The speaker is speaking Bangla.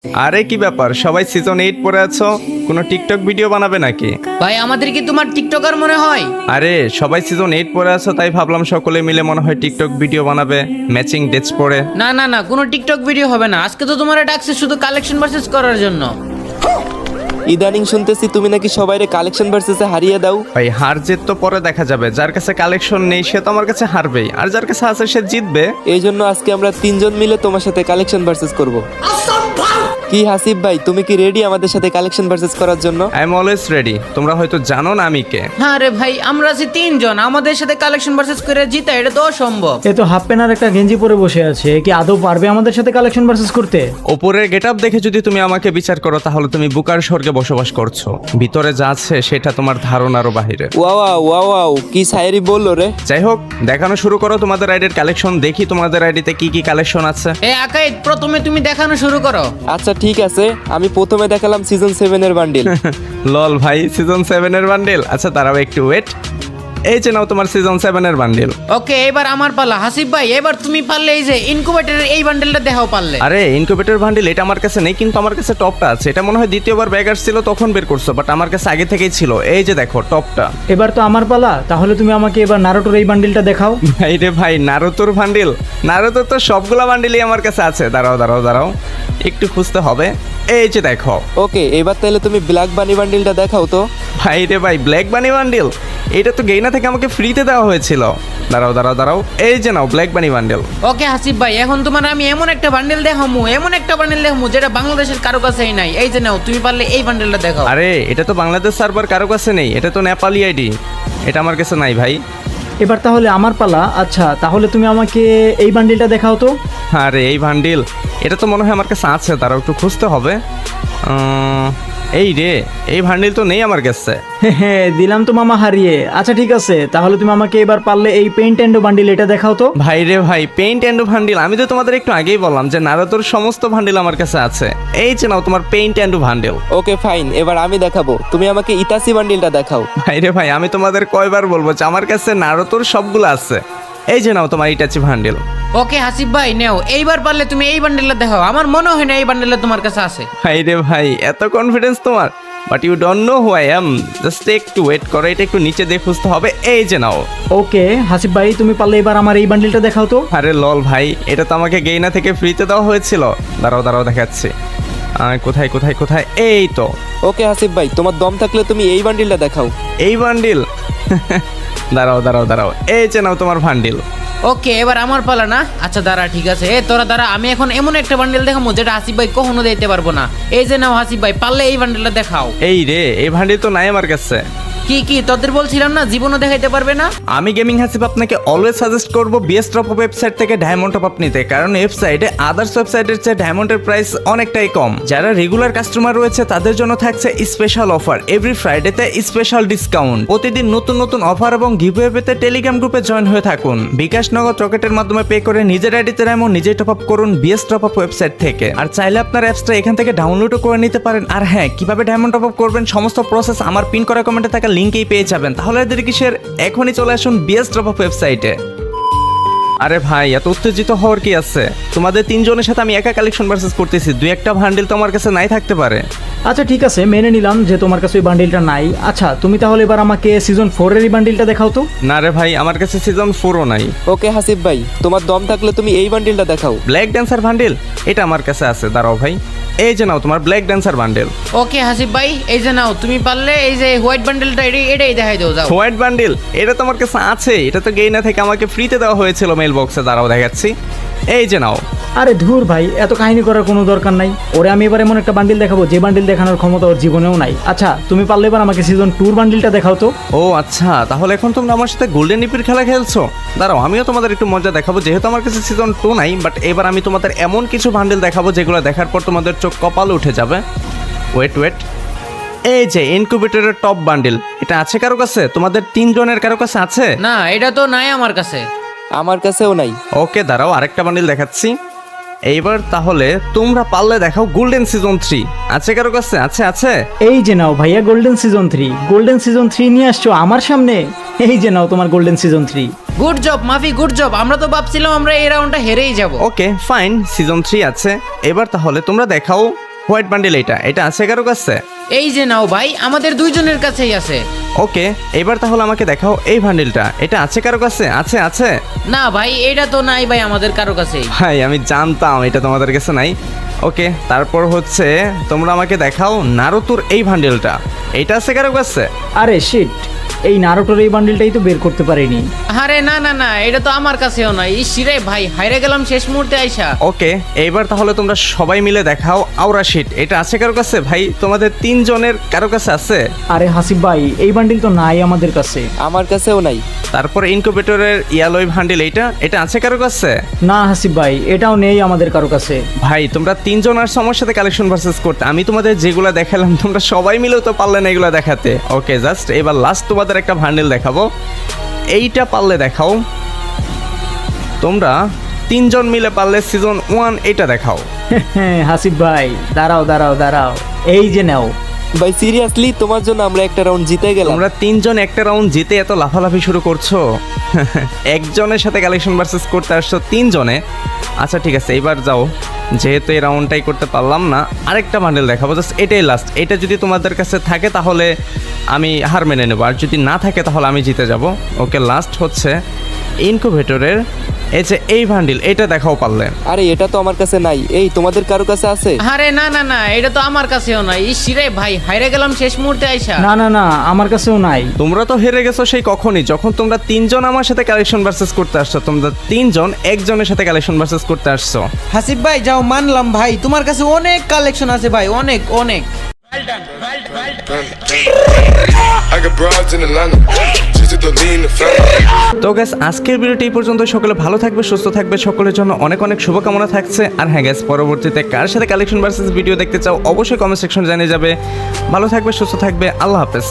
আরে কি ব্যাপার, সবাই সিজন 8 পরে আছো, কোনো টিকটক ভিডিও বানাবে নাকি? ভাই আমাদের কি তোমার টিকটকার মনে হয়? আরে সবাই সিজন 8 পরে আছো, তাই ভাবলাম সকলে মিলে মনে হয় টিকটক ভিডিও বানাবে ম্যাচিং ড্রেস পরে। না না না, কোনো টিকটক ভিডিও হবে না। আজকে তো তোমার ডাকছে শুধু কালেকশন ভার্সেস করার জন্য। ইদানিং শুনতেছি তুমি নাকি সবাইরে কালেকশন ভার্সেসে হারিয়ে দাও। ভাই হার জিত তো পরে দেখা যাবে, যার কাছে কালেকশন নেই সে তো আমার কাছে হারবেই, আর যার কাছে আছে সে জিতবে। এই জন্য আজকে আমরা তিনজন মিলে তোমার সাথে কালেকশন ভার্সেস করব। কি হাসিব ভাই, তুমি কি রেডি আমাদের সাথে কালেকশন ভার্সেস করার জন্য? I am always ready. তোমরা হয়তো জানো না আমি কে। হ্যাঁ রে ভাই, আমরা আছি তিনজন, আমাদের সাথে কালেকশন ভার্সেস করে জিতা এটা তো অসম্ভব। এ তো হাফ প্যান্ট আর একটা গেঞ্জি পরে বসে আছে, এ কি আদৌ পারবে আমাদের সাথে কালেকশন ভার্সেস করতে? ওপরের গেটআপ দেখে যদি তুমি আমাকে বিচার করো তাহলে তুমি বুকার স্বর্গে বসবাস করছো, ভিতরে যা আছে সেটা তোমার ধারণারও বাহিরে। ওয়াও ওয়াও, কি শায়েরি বললো রে। যাই হোক, দেখানো শুরু করো তোমাদের আইডির কালেকশন, দেখি তোমাদের আইডিতে কি কি কালেকশন আছে। এ আকাইদ, প্রথমে তুমি দেখানো শুরু করো। আচ্ছা ঠিক আছে, আমি প্রথমে দেখালাম সিজন 7 এর বান্ডিল। লল ভাই, সিজন 7 এর বান্ডিল? আচ্ছা দাঁড়াও একটু ওয়েট, এই যে নাও তোমার সিজন 7 এর বান্ডিল। ওকে, এবার আমার পালা। হাসিব ভাই, এবার তুমি পারলে এই যে ইনকুবেটরের এই বান্ডেলটা দেখাও পারলে। আরে ইনকিউবেটর বান্ডিল এটা আমার কাছে নেই, কিন্তু আমার কাছে টপটা আছে। এটা মনে হয় দ্বিতীয়বার ব্যাগ আসছিল তখন বের করছো, বাট আমার কাছে আগে থেকেই ছিল। এই যে দেখো টপটা। এবার তো আমার পালা, তাহলে তুমি আমাকে এবার নারুটোর এই বান্ডিলটা দেখাও। ভাই রে ভাই, নারুতোর বান্ডিল? নারুতোর তো সবগুলা বান্ডিলই আমার কাছে আছে। দাঁড়াও দাঁড়াও দাঁড়াও, একটু খুঁজতে হবে। এই যে দেখো। ওকে, এবার তাহলে তুমি ব্ল্যাক বানি বান্ডিলটা দেখাও তো। ভাই রে ভাই, ব্ল্যাক বানি বান্ডিল? এটা তো গেইনা থেকে আমাকে ফ্রিতে দেওয়া হয়েছিল। দাঁড়াও দাঁড়াও দাঁড়াও, এই যে নাও ব্ল্যাক বানি বান্ডিল। ওকে হাসিব ভাই, এখন তোমার আমি এমন একটা বান্ডেল দেখামু, এমন একটা বান্ডেল দেখামু যেটা বাংলাদেশের কারো কাছেই নাই। এই যে নাও, তুমি পারলে এই বান্ডেলটা দেখাও। আরে এটা তো বাংলাদেশ সার্ভার কারো কাছে নেই, এটা তো নেপালি আইডি, এটা আমার কাছে নাই ভাই। এবার তাহলে আমার পালা। আচ্ছা তাহলে তুমি আমাকে এই বান্ডিলটা দেখাও তো। আরে এই বান্ডিল, এটা তো মনে হয় আমার কাছে আছে, তারাও একটু খুঁজতে হবে। এই রে, এই বান্ডিল তো নেই আমার কাছে। হ্যাঁ দিলাম তো মামা হারিয়ে। আচ্ছা ঠিক আছে, তাহলে তুমি আমাকে এবার পারলে এই পেইন্ট অ্যান্ড বান্ডিল এটা দেখাও তো। ভাই রে ভাই, পেইন্ট অ্যান্ড বান্ডিল? আমি তো তোমাদের একটু আগেই বললাম যে নারুতোর সমস্ত বান্ডিল আমার কাছে আছে। এই যে নাও তোমার paint and bundle. Okay fine, এবার আমি দেখাবো, তুমি আমাকে ইতাসি বান্ডিলটা দেখাও। ভাই রে ভাই, আমি তোমাদের কয়বার বলবো যে আমার কাছে নারুতোর সবগুলো আছে। এই যে নাও তোমার ইটাচি বান্ডিল। ওকে হাসিব ভাই, নেও এইবার পারলে তুমি এই বান্ডেলটা দেখাও। আমার মনে হয় না এই বান্ডেলটা তোমার কাছে আছে। ভাই রে ভাই, এত কনফিডেন্স তোমার? But you don't know who I am. Just একটু ওয়েট করো, এটা একটু নিচে দিয়ে খুঁজতে হবে। এই যে নাও। ওকে হাসিব ভাই, তুমি পারলে এবার আমার এই বান্ডিলটা দেখাও তো। আরে লল ভাই, এটা তো আমাকে গেইনা থেকে ফ্রিতে দেওয়া হয়েছিল। দাঁড়াও দাঁড়াও দেখাচ্ছি। কোথায় কোথায় কোথায়, এই তো। ওকে হাসিব ভাই, তোমার দম থাকলে তুমি এই বান্ডিলটা দেখাও। এই বান্ডিল? দাঁড়াও দাঁড়াও দাঁড়াও, এই যে নাও তোমার বান্ডিল। ওকে, এবার আমার পালা না? আচ্ছা দাঁড়া, ঠিক আছে। তোরা দাঁড়া, আমি এখন এমন একটা বান্ডেল দেখাবো যেটা হাসিব ভাই কখনো দিতে পারবো না। এই যে নাও হাসিব ভাই, পারলে এই বান্ডেলটা দেখাও। এই রে, এই বান্ডিল তো নাই আমার কাছে। কি কি তোদের বলছিলাম না জীবনও দেখাইতে পারবে না? আমি গেমিং হাসিব আপনাকে অলওয়েজ সাজেস্ট করব বিএস টপ ওয়েবসাইট থেকে ডায়মন্ড টপ আপ নিতে, কারণ ওয়েবসাইটে আদার্স ওয়েবসাইটের চেয়ে ডায়মন্ডের প্রাইস অনেকটাই কম। যারা রেগুলার কাস্টমার রয়েছে তাদের জন্য থাকছে স্পেশাল অফার, এভরি ফ্রাইডেতে স্পেশাল ডিসকাউন্ট। প্রতিদিন নতুন নতুন অফার এবং গিভওয়ে পেতে টেলিগ্রাম গ্রুপে জয়েন হয়ে থাকুন। বিকাশ নগদ রকেটের মাধ্যমে পে করে নিজের আইডিতে ডায়মন্ড নিজেই টপ আপ করুন বিএস টপ আপ ওয়েবসাইট থেকে। আর চাইলে আপনার অ্যাপসটা এখান থেকে ডাউনলোডও করে নিতে পারেন। আর হ্যাঁ, কিভাবে ডায়মন্ড টপ আপ করবেন সমস্ত প্রসেস আমার পিন করা কমেন্টে থাকা লিঙ্কেই পেয়ে যাবেন। তাহলে এদের কিসের, এখনই চলে আসুন বিএস ড্রপ অফ ওয়েবসাইটে। আরে ভাই, এত উত্তেজিত হওয়ার কি আছে? তোমাদের তিনজনের সাথে আমি একা কালেকশন ভার্সেস করতেছি, দুই একটা বান্ডিল তো আমার কাছে নাই থাকতে পারে। আচ্ছা ঠিক আছে, মেনে নিলাম যে তোমার কাছে ওই বান্ডিলটা নাই। আচ্ছা তুমি তাহলে এবার আমাকে সিজন 4 এর এই বান্ডিলটা দেখাও তো। না রে ভাই, আমার কাছে সিজন 4ও নাই। ওকে হাসিব ভাই, তোমার দম থাকলে তুমি এই বান্ডিলটা দেখাও। Black dancer bundle? এটা আমার কাছে আছে, দাঁড়াও ভাই। এই যে নাও তোমার ব্ল্যাক ড্যান্সার বান্ডিল। ওকে হাসিব ভাই, এই যে নাও, তুমি পারলে এই যে হোয়াইট বান্ডেলটা এটাই দেখাই দাও, যাও। White bundle? এটা তো আমার কাছে আছে, এটা তো গেইনা থেকে আমাকে ফ্রিতে দেওয়া হয়েছিল মেল বক্সে। দাঁড়াও দেখাচ্ছি। এই যে নাও। আরে ধুর ভাই, এত কাহিনী করার কোনো দরকার নাই। ওরে আমি এবার এমন একটা বান্ডিল দেখাবো যে বান্ডিল দেখানোর ক্ষমতা ওর জীবনেও নাই। আচ্ছা তুমি পারলে এবার আমাকে সিজন 2 বান্ডিলটা দেখাও তো। ও আচ্ছা, তাহলে এখন তোমরা আমার সাথে গোল্ডেন ইপির খেলা খেলছো? দাঁড়াও, আমিও তোমাদের একটু মজা দেখাবো। যেহেতু আমার কাছে সিজন 2 নাই, বাট এবার আমি তোমাদের এমন কিছু বান্ডিল দেখাবো যেগুলো দেখার পর তোমাদের চোখ কপালে উঠে যাবে। ওয়েট ওয়েট, এই যে ইনকিউবেটরের টপ বান্ডিল, এটা আছে কারো কাছে? তোমাদের তিনজনের কারো কাছে আছে? না, এটা তো নাই আমার কাছে। আমার কাছেও নাই। ওকে দাঁড়াও, আরেকটা বান্ডিল দেখাচ্ছি। এইবার তাহলে তোমরা পারলে দেখাও গোল্ডেন সিজন 3 আছে কারো কাছে? আছে আছে। এই যে নাও ভাইয়া, গোল্ডেন সিজন 3। গোল্ডেন সিজন 3 নিয়ে আসছো আমার সামনে। এই যে নাও তোমার গোল্ডেন সিজন 3। গুড জব মাফি, গুড জব। আমরা তো ভাবছিলাম আমরা এই রাউন্ডটা হেরেই যাব। ওকে ফাইন, সিজন 3 আছে। এবার তাহলে তোমরা দেখাও হোয়াইট বান্ডিল এটা আছে কারো কাছে? এই যে নাও ভাই, আমাদের দুইজনের কাছেই আছে। ওকে, এবার তাহলে আমাকে দেখাও এই বান্ডিলটা, এটা আছে কারো কাছে? আছে? না ভাই, এটা তো নাই ভাই আমাদের কারো কাছেই। ভাই আমি জানতাম এটা তোমাদের কাছে নাই। ওকে, তারপর হচ্ছে তোমরা আমাকে দেখাও নারুতোর এই বান্ডিলটা, এটা আছে কারো কাছে? আরে শিট, এই নারুটোর এই বান্ডিলটাই তো বের করতে পারিনি। আরে না, এটা তো আমার কাছেও নাই। ইসিরে ভাই, হাইরে গেলাম শেষ মুহূর্তে আইসা। ওকে, এইবার তাহলে তোমরা সবাই মিলে দেখাও আওরা শিট, এটা আছে কারো কাছে? ভাই তোমাদের তিনজনের কারো কাছে আছে? আরে হাসিব ভাই, এই বান্ডিল তো নাই আমাদের কাছে। আমার কাছেও নাই। তারপর ইনকিউবেটরের ইয়ালোই বান্ডিল এটা আছে কারো কাছে? না হাসিব ভাই, এটাও নেই আমাদের কারো কাছে। ভাই তোমরা তিনজন আর আমার সাথে কালেকশন ভার্সেস করতে, আমি তোমাদের যেগুলো দেখালাম তোমরা সবাই মিলেও তো পারলে না এগুলো দেখাতে। ওকে, জাস্ট এবার লাস্ট তোমাদের একটা বান্ডিল দেখাবো, এইটা পারলে দেখাও। তোমরা তিনজন মিলে পারলে সিজন 1 এটা দেখাও। হাসিব ভাই দাঁড়াও, এই যে নাও। ভাই সিরিয়াসলি তোমার জন্য আমরা একটা রাউন্ড জিতে গেলাম। তোমরা তিনজন একটা রাউন্ড জিতে এত লাফালাফি শুরু করছো। একজনের সাথে কালেকশন ভার্সেস করতে আসছো তিনজনে। আচ্ছা ঠিক আছে, এবার যাও, যেহেতু এই রাউন্ডটাই করতে পারলাম না, আরেকটা বান্ডেল দেখাবো, জাস্ট এটাই লাস্ট। এটা যদি তোমাদের কাছে থাকে তাহলে আমি হার মেনে নেবো, আর যদি না থাকে তাহলে আমি জিতে যাব। ওকে, লাস্ট হচ্ছে ইনকিউবেটরের এই বান্ডিল, এটা দেখাও পারলে। আরে এটা তো আমার কাছে নাই, এই তোমাদের কারো কাছে আছে? আরে না, এটা তো আমার কাছেও নাই। ইসিরে ভাই, হাইরে গেলাম শেষ মুহূর্তে আইসা। না, আমার কাছেও নাই। তোমরা তো হেরে গেছো সেই কখনই, যখন তোমরা তিনজন আমার সাথে কালেকশন ভার্সেস করতে আসছো। তোমরা তিনজন একজনের সাথে কালেকশন ভার্সেস করতে আসছো। হাসিব ভাই যাও, মানলাম ভাই, তোমার কাছে অনেক কালেকশন আছে ভাই, অনেক। I got broads in Atlanta, just to lean the family. তো গ্যাস, আজকের ভিডিওটি এই পর্যন্ত। সকলে ভালো থাকবে, সুস্থ থাকবে, সকলের জন্য অনেক অনেক শুভকামনা থাকছে। আর হ্যাঁ গ্যাস, পরবর্তীতে কার সাথে কালেকশন ভার্সেস ভিডিও দেখতে চাও অবশ্যই কমেন্ট সেকশনে জানিয়ে যাবে। ভালো থাকবে, সুস্থ থাকবে, আল্লাহ হাফেজ।